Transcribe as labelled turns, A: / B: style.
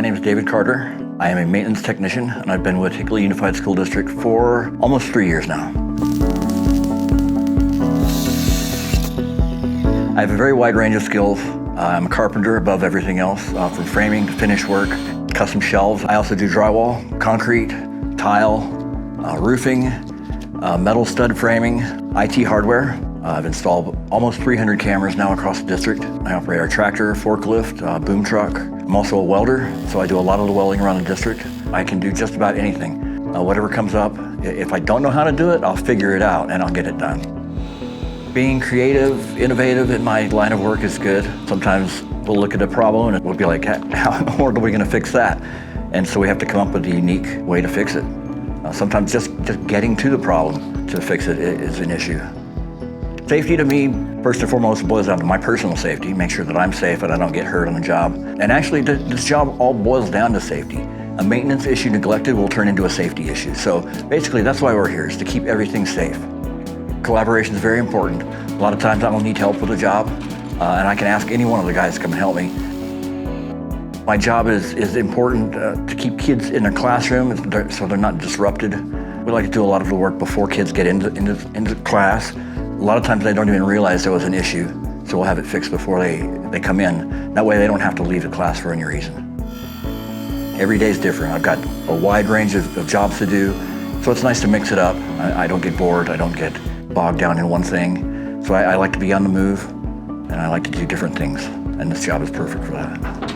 A: My name is David Carter. I am a maintenance technician, and I've been with Hinckley Unified School District for almost 3 years now. I have a very wide range of skills. I'm a carpenter above everything else, from framing to finish work, custom shelves. I also do drywall, concrete, tile, roofing, metal stud framing, IT hardware. I've installed almost 300 cameras now across the district. I operate our tractor, forklift, boom truck. I'm also a welder, so I do a lot of the welding around the district. I can do just about anything. Whatever comes up, if I don't know how to do it, I'll figure it out and I'll get it done. Being creative, innovative in my line of work is good. Sometimes we'll look at a problem and we'll be like, how in the world are we going to fix that? And so we have to come up with a unique way to fix it. Sometimes just getting to the problem to fix it is an issue. Safety to me, first and foremost, boils down to my personal safety, make sure that I'm safe and I don't get hurt on the job. And actually, this job all boils down to safety. A maintenance issue neglected will turn into a safety issue. So basically, that's why we're here, is to keep everything safe. Collaboration is very important. A lot of times I don't need help with a job, and I can ask any one of the guys to come and help me. My job is important to keep kids in their classroom so they're not disrupted. We like to do a lot of the work before kids get into class. A lot of times they don't even realize there was an issue, so we'll have it fixed before they come in. That way they don't have to leave the class for any reason. Every day is different. I've got a wide range of jobs to do, so it's nice to mix it up. I don't get bored, I don't get bogged down in one thing. So I like to be on the move, and I like to do different things, and this job is perfect for that.